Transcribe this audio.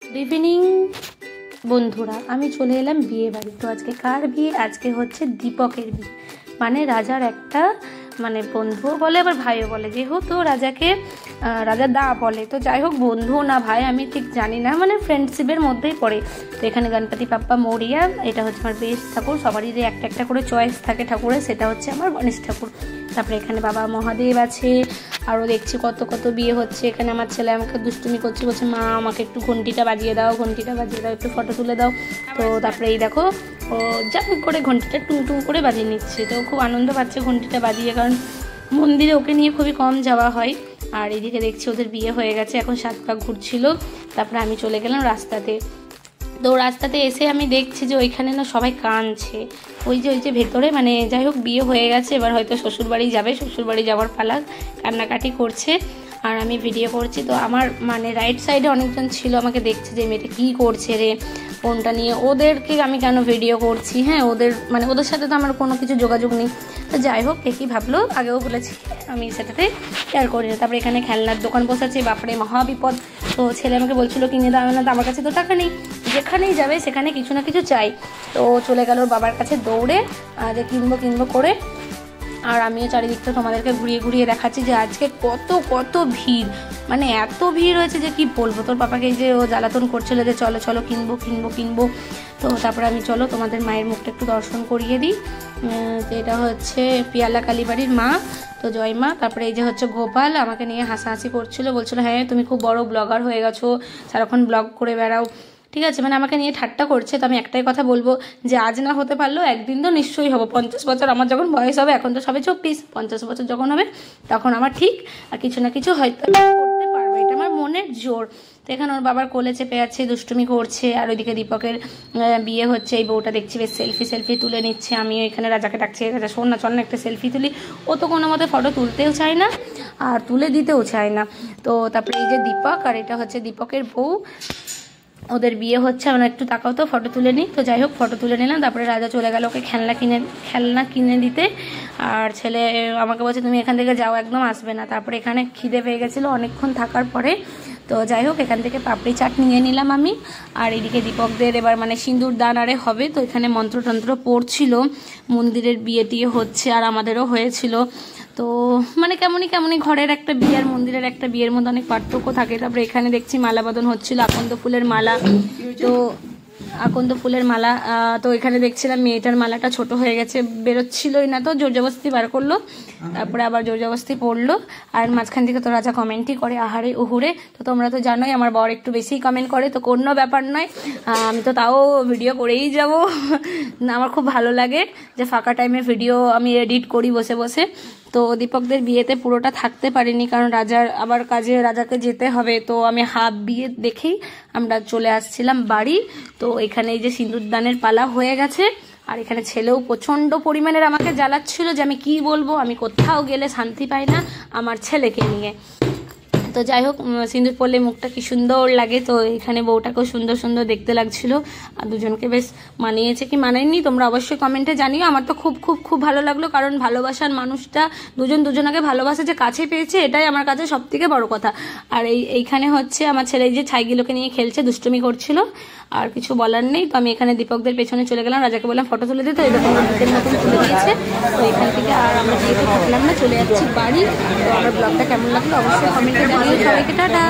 Good evening বন্ধুরা, আমি চলে এলাম বিয়ে বাড়ি। তো আজকে কার বিয়ে? আজকে হচ্ছে দীপকের বিয়ে, মানে রাজার একটা মানে বন্ধুও বলে আবার ভাইও বলে, যেহেতু রাজাকে রাজা দা বলে, তো যাই হোক বন্ধু না ভাই আমি ঠিক জানি না, মানে ফ্রেন্ডশিপের মধ্যেই পড়ে। তো এখানে গণপতি বাপ্পা মৌরিয়া, এটা হচ্ছে আমার বেশ ঠাকুর, সবারই যে একটা একটা করে চয়েস থাকে ঠাকুরের, সেটা হচ্ছে আমার গণেশ ঠাকুর। তারপরে এখানে বাবা মহাদেব আছে, আরও দেখছি কত কত বিয়ে হচ্ছে। এখানে আমার ছেলে আমাকে দুষ্টুমি করছে, বলছে মা আমাকে একটু ঘন্টিটা বাজিয়ে দাও, একটু ফটো তুলে দাও। তো তারপরে এই দেখো ও যা করে ঘন্টিটা টুং টুং করে বাজিয়ে নিচ্ছে, তো খুব আনন্দ পাচ্ছে ঘন্টিটা বাজিয়ে, কারণ মন্দিরে ওকে নিয়ে খুবই কম যাওয়া হয়। আর এদিকে দেখছি ওদের বিয়ে হয়ে গেছে, এখন 7 পাক ঘুরছিল। তারপরে আমি চলে গেলাম রাস্তাতে। তো রাস্তাতে এসে আমি দেখছি যে ওইখানে না সবাই কাঁদছে, ওই যে ভেতরে, মানে যাই হোক বিয়ে হয়ে গেছে, এবার হয়তো শ্বশুরবাড়ি যাবে, শ্বশুরবাড়ি যাওয়ার পালা, কান্নাকাটি করছে আর আমি ভিডিও করছি। তো আমার মানে রাইট সাইডে অনেকজন ছিল, আমাকে দেখছে যে মেয়েটা কী করছে রে, ফোনটা নিয়ে, ওদেরকে আমি কেন ভিডিও করছি, হ্যাঁ ওদের মানে ওদের সাথে তো আমার কোনো কিছু যোগাযোগ নেই। তো যাই হোক কে কী ভাবলো আগেও বলেছি, আমি সেটাতে শেয়ার করি না। তারপরে এখানে খেলনার দোকান বসেছে, বাপরে মহাবিপদ। তো ছেলে আমাকে বলছিল কিনে দাও না, তো আমার কাছে তো টাকা নেই, যেখানেই যাবে সেখানে কিছু না কিছু চাই। তো চলে গেল ওর বাবার কাছে দৌড়ে যে কিনবো করে। আর আমিও চারিদিকটা তোমাদেরকে ঘুরিয়ে ঘুরিয়ে দেখাচ্ছি যে আজকে কত কত ভিড়, মানে এত ভিড় হয়েছে যে কি বলবো। তোর পাপাকে যে ও জ্বালাতন করছিল যে চলো চলো কিনবো। তো তারপরে আমি চলো তোমাদের মায়ের মুখটা একটু দর্শন করিয়ে দিই। তো এটা হচ্ছে পিয়ালা কালীবাড়ির মা, তো জয় মা। তারপরে এই যে হচ্ছে গোপাল, আমাকে নিয়ে হাসাহাসি করছিল, বলছিল হ্যাঁ তুমি খুব বড় ব্লগার হয়ে গেছো, সারাক্ষণ ব্লগ করে বেড়াও, ঠিক আছে, মানে আমাকে নিয়ে ঠাট্টা করছে। তো আমি একটাই কথা বলবো যে আজ না হতে পারলেও একদিন তো নিশ্চয়ই হবো। 50 বছর আমার যখন বয়স হবে, এখন তো সবে 24, 50 বছর যখন হবে তখন আমার ঠিক আর কিছু না কিছু হয়তো করতে পারবো, এটা আমার মনের জোর। তো এখানে ওর বাবার কোলে চেপে আছে, দুষ্টুমি করছে। আর ওইদিকে দীপকের বিয়ে হচ্ছে, এই বউটা দেখছি বেশ সেলফি তুলে নিচ্ছে। আমিও এখানে রাজাকে ডাকছি, রাজা শোন না চল না একটা সেলফি তুলি। ও তো কোনো মতে ফটো তুলতেও চায় না আর তুলে দিতেও চায় না। তো তারপরে এই যে দীপক, আর এটা হচ্ছে দীপকের বউ, ওদের বিয়ে হচ্ছে। আমরা একটু তাকাও তো ফটো তুলে নিই। তো যাই হোক ফটো তুলে নিলাম। তারপরে রাজা চলে গেল ওকে খেলনা কিনে দিতে, আর ছেলে আমাকে বলছে তুমি এখান থেকে যাও, একদম আসবে না। তারপরে এখানে খিদে পেয়ে গেছিলো অনেকক্ষণ থাকার পরে, তো যাই হোক এখান থেকে পাপড়ি চাট নিয়ে নিলাম আমি। আর এদিকে দীপকদের এবার মানে সিঁদুর দান আরে হবে, তো এখানে মন্ত্রতন্ত্র পড়ছিল, মন্দিরের বিয়ে টিয়ে হচ্ছে আর আমাদেরও হয়েছিল। তো মানে কেমনই ঘরের একটা বিয়ে আর মন্দিরের একটা বিয়ের মধ্যে অনেক পার্থক্য থাকে। তারপরে এখানে দেখছি মালা বদল হচ্ছিল, আকন্দ ফুলের মালা। তো আকন্দ ফুলের মালা, তো এখানে দেখছিলাম মেয়েটার মালাটা ছোট হয়ে গেছে, বেরোচ্ছিলই না, তো জোর জবস্তি বার করলো, তারপরে আবার জোর জবস্তি পড়লো। আর মাঝখান থেকে তো রাজা কমেন্টই করে আহারে উহুরে। তো তোমরা তো জানোই আমার বর একটু বেশিই কমেন্ট করে, তো কোনো ব্যাপার নয়, আমি তো তাও ভিডিও করেই যাব। আমার খুব ভালো লাগে যে ফাঁকা টাইমে ভিডিও আমি এডিট করি বসে বসে। তো দীপকদের বিয়েতে পুরোটা থাকতে পারিনি, কারণ রাজার আবার কাজে রাজাকে যেতে হবে। তো আমি হাফ বিয়ে দেখেই আমরা চলে আসছিলাম বাড়ি। তো এখানে এই যে সিঁদুরদানের পালা হয়ে গেছে, আর এখানে ছেলেও প্রচণ্ড পরিমাণের আমাকে জ্বালাচ্ছিল যে আমি কি বলবো, আমি কোথাও গেলে শান্তি পাই না আমার ছেলেকে নিয়ে। তো যাই হোক সিঁদুর পরলে মুখটা কি সুন্দর লাগে। তো এখানে বউটাকেও সুন্দর দেখতে লাগছিল, আর দুজনকে বেশ মানিয়েছে কি মানায়নি তোমরা অবশ্যই কমেন্টে জানিও। আমার তো খুব ভালো লাগলো, কারণ ভালোবাসার মানুষটা দুজনাকে ভালোবাসা যে কাছে পেয়েছে, এটাই আমার কাছে সব থেকে বড় কথা। আর এইখানে হচ্ছে আমার ছেলে যে ছাইগুলোকে নিয়ে খেলছে, দুষ্টুমি করছিল, আর কিছু বলার নেই। তো আমি এখানে দীপকদের পেছনে চলে গেলাম, রাজাকে বললাম ফটো তুলে দিতে, এরকম নিজের মতন তুলে দিয়েছে। তো এখান থেকে আর আমরা যেহেতু থাকলাম না, চলে যাচ্ছি বাড়ি। তো আমার ব্লগটা কেমন লাগলো অবশ্যই কমেন্টে জানিও। সবাইকে টাটা।